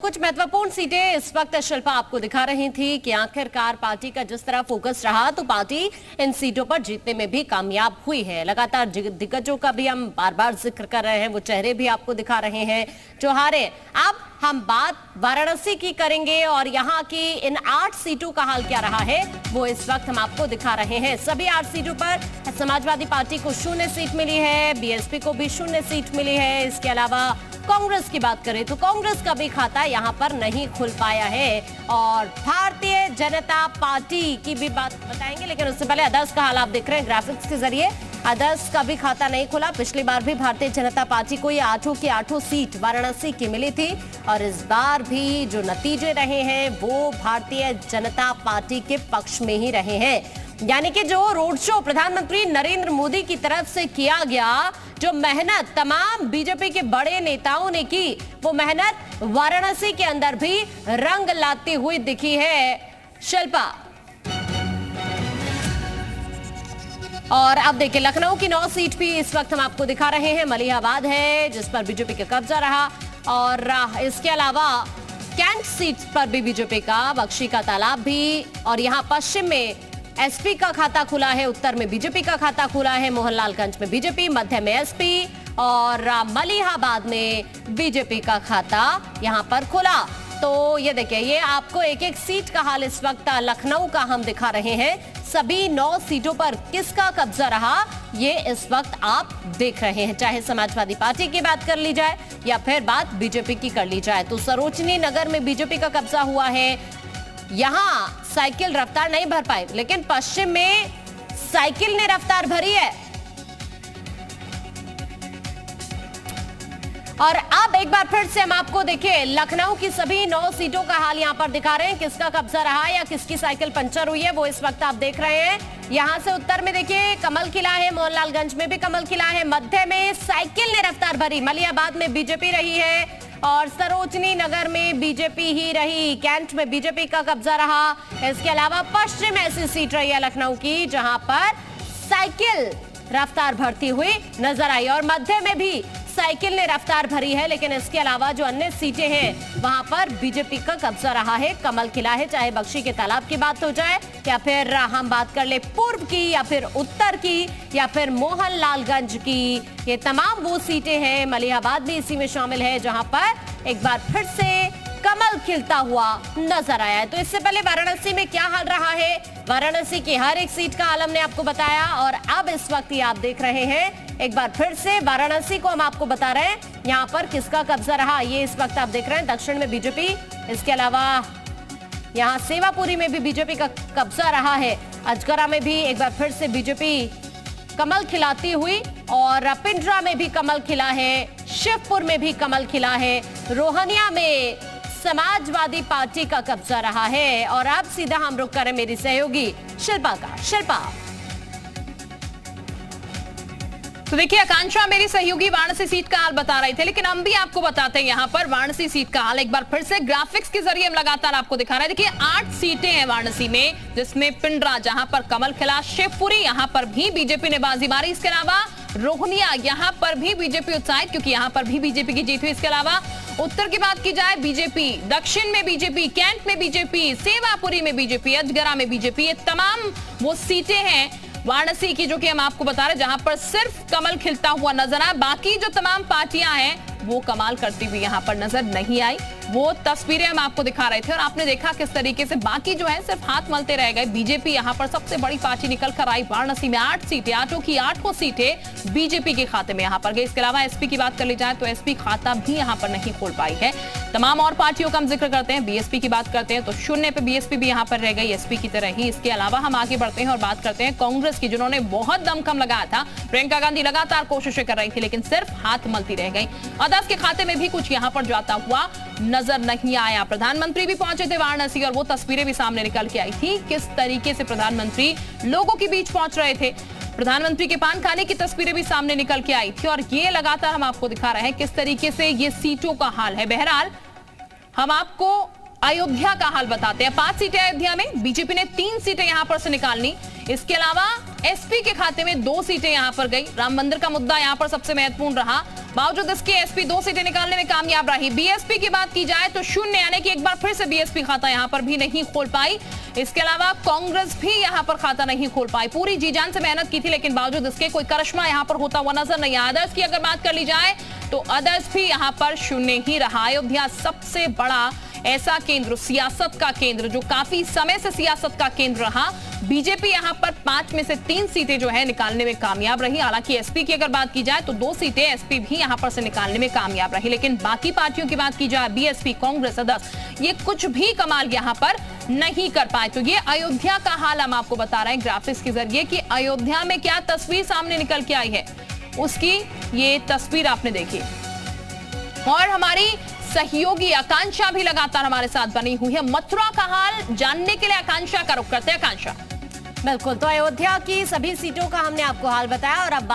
कुछ महत्वपूर्ण सीटें इस वक्त शिल्पा आपको दिखा रही थी कि आखिरकार पार्टी का जिस तरह फोकस रहा तो पार्टी इन सीटों पर जीतने में भी कामयाब हुई है। लगातार दिग्गजों का भी हम बार बार जिक्र कर रहे हैं, वो चेहरे भी आपको दिखा रहे हैं जो हारे। अब हम बात वाराणसी की करेंगे और यहाँ की इन 8 सीटों का हाल क्या रहा है वो इस वक्त हम आपको दिखा रहे हैं। सभी 8 सीटों पर समाजवादी पार्टी को 0 सीट मिली है, बीएसपी को भी 0 सीट मिली है। इसके अलावा कांग्रेस की बात करें तो कांग्रेस का भी खाता यहाँ पर नहीं खुल पाया है और भारतीय जनता पार्टी की भी बात बताएंगे, लेकिन उससे पहले अदर्स का हाल आप देख रहे हैं ग्राफिक्स के जरिए। अदर्स का भी खाता नहीं खुला। पिछली बार भी भारतीय जनता पार्टी को ये 8 की 8 सीट वाराणसी की मिली थी और इस बार भी जो नतीजे रहे हैं वो भारतीय जनता पार्टी के पक्ष में ही रहे हैं। यानी कि जो रोड शो प्रधानमंत्री नरेंद्र मोदी की तरफ से किया गया, जो मेहनत तमाम बीजेपी के बड़े नेताओं ने की, वो मेहनत वाराणसी के अंदर भी रंग लाती हुई दिखी है शिल्पा। और अब देखिए लखनऊ की 9 सीट भी इस वक्त हम आपको दिखा रहे हैं। मलिहाबाद है जिस पर बीजेपी का कब्जा रहा और इसके अलावा कैंट सीट पर भी बीजेपी का, बख्शी का तालाब भी, और यहाँ पश्चिम में एसपी का खाता खुला है, उत्तर में बीजेपी का खाता खुला है, मोहनलालगंज में बीजेपी, मध्य में एसपी और मलिहाबाद में बीजेपी का खाता यहां पर खुला। तो ये देखिए, ये आपको एक एक सीट का हाल इस वक्त लखनऊ का हम दिखा रहे हैं। सभी 9 सीटों पर किसका कब्जा रहा ये इस वक्त आप देख रहे हैं। चाहे समाजवादी पार्टी की बात कर ली जाए या फिर बात बीजेपी की कर ली जाए तो सरोजनी नगर में बीजेपी का कब्जा हुआ है। यहां साइकिल रफ्तार नहीं भर पाई, लेकिन पश्चिम में साइकिल ने रफ्तार भरी है। और अब एक बार फिर से हम आपको देखिए लखनऊ की सभी 9 सीटों का हाल यहां पर दिखा रहे हैं। किसका कब्जा रहा या किसकी साइकिल पंचर हुई है वो इस वक्त आप देख रहे हैं। यहां से उत्तर में देखिए कमल खिला है, मोहनलालगंज में भी कमल खिला है, मध्य में साइकिल ने रफ्तार भरी, मलिहाबाद में बीजेपी रही है और सरोजनी नगर में बीजेपी ही रही, कैंट में बीजेपी का कब्जा रहा। इसके अलावा पश्चिम ऐसी सीट रही है लखनऊ की जहां पर साइकिल रफ्तार भरती हुई नजर आई और मध्य में भी साइकिल ने रफ्तार भरी है। लेकिन इसके अलावा जो अन्य सीटें हैं वहां पर बीजेपी का कब्जा रहा है, कमल खिला है। चाहे बख्शी के तालाब की बात हो जाए या फिर हम बात कर ले पूर्व की या फिर उत्तर की या फिर मोहनलालगंज की, ये तमाम वो सीटें हैं। मलिहाबाद भी इसी में शामिल है जहां पर एक बार फिर से कमल खिलता हुआ नजर आया है। तो इससे पहले वाराणसी में क्या हाल रहा है, वाराणसी की हर एक सीट का हाल हमने आपको बताया और अब इस वक्त ये आप देख रहे हैं एक बार फिर से वाराणसी को हम आपको बता रहे हैं यहाँ पर किसका कब्जा रहा। ये इस वक्त आप देख रहे हैं दक्षिण में बीजेपी, इसके अलावा यहाँ सेवापुरी में भी बीजेपी का कब्जा रहा है, अजगरा में भी एक बार फिर से बीजेपी कमल खिलाती हुई और पिंडरा में भी कमल खिला है, शिवपुर में भी कमल खिला है, रोहनिया में समाजवादी पार्टी का कब्जा रहा है। और अब सीधा हम रुक करें मेरी सहयोगी शिल्पा का। शिल्पा, तो देखिए आकांक्षा मेरी सहयोगी वाराणसी सीट का हाल बता रहे थे, लेकिन हम भी आपको बताते हैं यहाँ पर वाराणसी सीट का हाल एक बार फिर से ग्राफिक्स के जरिए हम लगातार आपको दिखा रहे हैं। देखिए 8 सीटें हैं वाराणसी में, जिसमें पिंडरा जहां पर कमल खिला, शिवपुरी यहां पर भी बीजेपी ने बाजी मारी, इसके अलावा रोहनिया यहां पर भी बीजेपी उत्साहित क्योंकि यहां पर भी बीजेपी की जीत हुई। इसके अलावा उत्तर की बात की जाए बीजेपी, दक्षिण में बीजेपी, कैंट में बीजेपी, सेवापुरी में बीजेपी, अजगरा में बीजेपी, ये तमाम वो सीटें हैं वाराणसी की जो कि हम आपको बता रहे हैं जहां पर सिर्फ कमल खिलता हुआ नजर आया। बाकी जो तमाम पार्टियां हैं वो कमाल करती हुई यहां पर नजर नहीं आई। वो तस्वीरें हम आपको दिखा रहे थे और आपने देखा किस तरीके से बाकी जो है सिर्फ हाथ मलते रह गए। बीजेपी यहां पर सबसे बड़ी पार्टी निकल कर आई। वाराणसी में 8 सीटें, 8 की 8 सीटें बीजेपी के खाते में यहां पर गई। इसके अलावा एसपी की बात कर ली जाए तो एसपी खाता भी यहां पर नहीं खोल पाई है। तमाम और पार्टियों का हम जिक्र करते हैं, बीएसपी की बात करते हैं तो 0 पे बीएसपी भी यहां पर रह गई एसपी की तरह ही। इसके अलावा हम आगे बढ़ते हैं और बात करते हैं कांग्रेस की, जिन्होंने बहुत दमखम लगाया था। प्रियंका गांधी लगातार कोशिशें कर रही थी लेकिन सिर्फ हाथ मलती रह गई। अदर्स के खाते में भी कुछ यहां पर जाता हुआ नजर नहीं आया। प्रधानमंत्री भी पहुंचे थे वाराणसी और वो तस्वीरें भी सामने निकल के आई थी किस तरीके से प्रधानमंत्री लोगों के बीच पहुंच रहे थे। प्रधानमंत्री के पान खाने की तस्वीरें भी सामने निकल के आई थी और ये लगातार हम आपको दिखा रहे हैं किस तरीके से ये सीटों का हाल है। बहरहाल हम आपको अयोध्या का हाल बताते हैं। 5 सीटें अयोध्या में, बीजेपी ने 3 सीटें यहां पर से निकालनी। इसके अलावा एसपी के खाते में 2 सीटें यहां पर गई। राम मंदिर का मुद्दा यहां पर सबसे महत्वपूर्ण रहा, बावजूद इसके एसपी 2 सीटें निकालने में कामयाब रही। बीएसपी की बात की जाए तो 0, यानी कि एक बार फिर से बीएसपी खाता यहां पर भी नहीं खोल पाई। इसके अलावा कांग्रेस भी यहां पर खाता नहीं खोल पाई। पूरी जी जान से मेहनत की थी, लेकिन बावजूद इसके कोई करिश्मा यहां पर होता हुआ नजर नहीं आया। अदर्स की अगर बात कर ली जाए तो अदर्स भी यहां पर 0 ही रहा। अयोध्या सबसे बड़ा ऐसा केंद्र, सियासत का केंद्र, जो काफी समय से सियासत का केंद्र रहा। बीजेपी यहां पर 5 में से 3 सीटें जो है निकालने में कामयाब रही। हालांकि एसपी की अगर बात की जाए तो 2 सीटें एसपी भी यहां पर से निकालने में कामयाब रही। लेकिन बाकी पार्टियों की बात की जाए, बीएसपी, कांग्रेस, अदर्स, ये कुछ भी कमाल यहां पर नहीं कर पाए। तो ये अयोध्या का हाल हम आपको बता रहे हैं ग्राफिक्स के जरिए कि अयोध्या में क्या तस्वीर सामने निकल के आई है, उसकी ये तस्वीर आपने देखी। और हमारी सहयोगी आकांक्षा भी लगातार हमारे साथ बनी हुई है। मथुरा का हाल जानने के लिए आकांक्षा का रुख करते हैं। आकांक्षा, बिल्कुल, तो अयोध्या की सभी सीटों का हमने आपको हाल बताया और अब